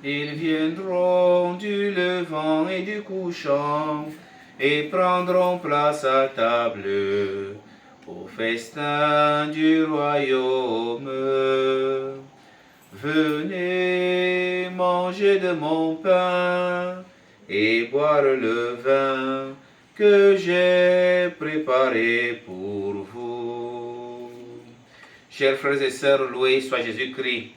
Ils viendront du levant et du couchant et prendront place à table au festin du royaume. Venez manger de mon pain et boire le vin que j'ai préparé pour vous. Chers frères et sœurs, loué soit Jésus-Christ.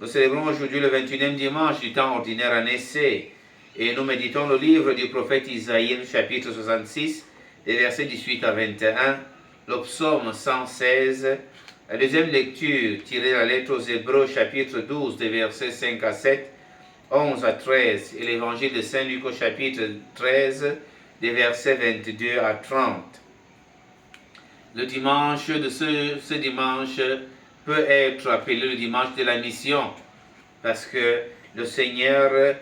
Nous célébrons aujourd'hui le 21e dimanche du temps ordinaire en essai et nous méditons le livre du prophète Isaïe, chapitre 66, les versets 18 à 21, le psaume 116, la deuxième lecture tirée de la lettre aux Hébreux, chapitre 12, des versets 5 à 7, 11 à 13, et l'évangile de Saint Luc au chapitre 13, des versets 22 à 30. Le dimanche de ce dimanche peut être appelé le dimanche de la mission, parce que le Seigneur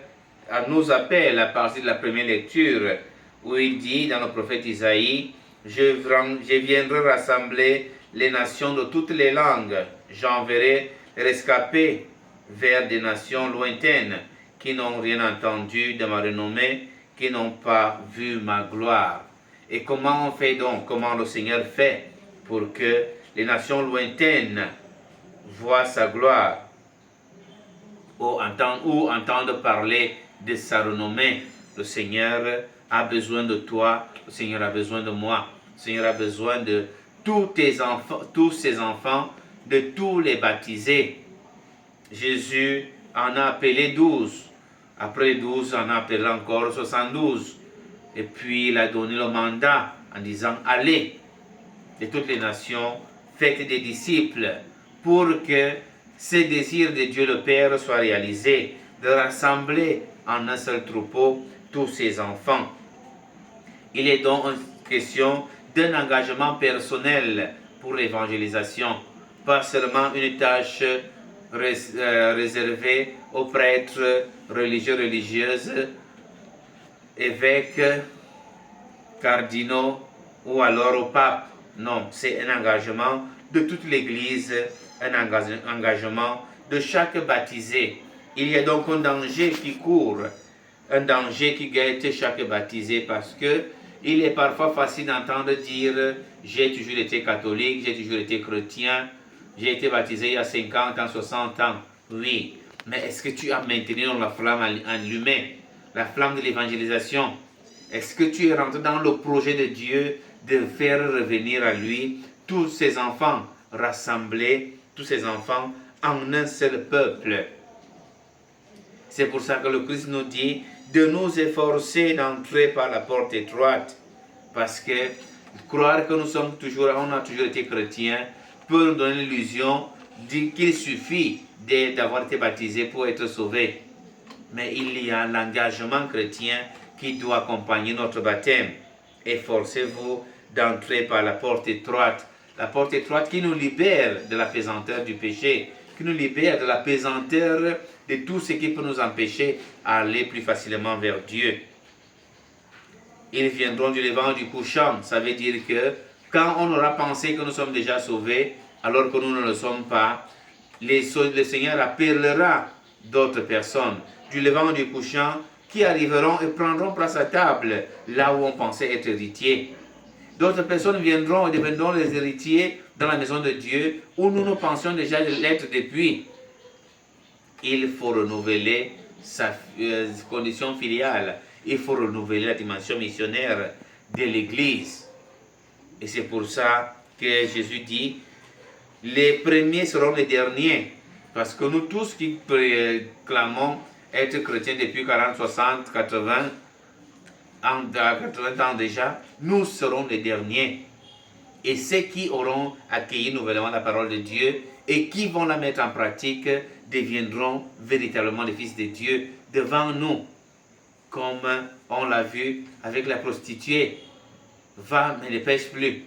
nous appelle à partir de la première lecture, où il dit dans le prophète Isaïe, je viendrai rassembler les nations de toutes les langues, j'enverrai rescapés vers des nations lointaines, qui n'ont rien entendu de ma renommée, qui n'ont pas vu ma gloire. Et comment on fait donc, comment le Seigneur fait pour que les nations lointaines voient sa gloire ou entendent parler de sa renommée? Le Seigneur a besoin de toi, le Seigneur a besoin de moi, le Seigneur a besoin de tous ses enfants, de tous les baptisés. Jésus en a appelé 12. Après 12, on a appelé encore 72. Et puis il a donné le mandat en disant « Allez de toutes les nations, faites des disciples pour que ce désir de Dieu le Père soit réalisé, de rassembler en un seul troupeau tous ses enfants. » Il est donc une question d'un engagement personnel pour l'évangélisation, pas seulement une tâche réservée aux prêtres religieux, religieuses, évêques, cardinaux ou alors au pape. Non, c'est un engagement de toute l'Église, un engagement de chaque baptisé. Il y a donc un danger qui court, un danger qui guette chaque baptisé, parce que il est parfois facile d'entendre dire « j'ai toujours été catholique, j'ai toujours été chrétien, j'ai été baptisé il y a 50 ans, 60 ans. » Oui, mais est-ce que tu as maintenu la flamme allumée, la flamme de l'évangélisation? Est-ce que tu es rentré dans le projet de Dieu de faire revenir à lui tous ses enfants, rassembler tous ses enfants en un seul peuple? C'est pour ça que le Christ nous dit de nous efforcer d'entrer par la porte étroite, parce que croire que on a toujours été chrétiens peut nous donner l'illusion qu'il suffit d'avoir été baptisé pour être sauvé. Mais il y a l'engagement chrétien qui doit accompagner notre baptême. Efforcez-vous d'entrer par la porte étroite qui nous libère de la pesanteur du péché, qui nous libère de la pesanteur de tout ce qui peut nous empêcher d'aller plus facilement vers Dieu. Ils viendront du levant et du couchant. Ça veut dire que quand on aura pensé que nous sommes déjà sauvés, alors que nous ne le sommes pas, le Seigneur appellera d'autres personnes du levant et du couchant qui arriveront et prendront place à table là où on pensait être héritiers. D'autres personnes viendront et deviendront les héritiers dans la maison de Dieu où nous pensions déjà l'être depuis. Il faut renouveler sa condition filiale. Il faut renouveler la dimension missionnaire de l'Église. Et c'est pour ça que Jésus dit, les premiers seront les derniers. Parce que nous tous qui clamons être chrétiens depuis 40, 60, 80 ans déjà, nous serons les derniers. Et ceux qui auront accueilli nouvellement la parole de Dieu et qui vont la mettre en pratique deviendront véritablement les fils de Dieu devant nous. Comme on l'a vu avec la prostituée, va mais ne pêche plus.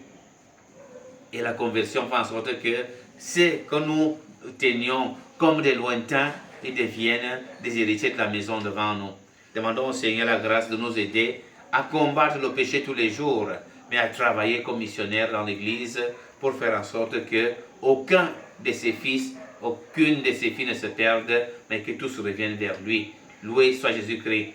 Et la conversion fait en sorte que ceux que nous tenions comme des lointains, ils deviennent des héritiers de la maison devant nous. Demandons au Seigneur la grâce de nous aider à combattre le péché tous les jours, mais à travailler comme missionnaire dans l'Église pour faire en sorte que aucun de ses fils aucune de ses filles ne se perde, mais que tous reviennent vers lui. Loué soit Jésus-Christ.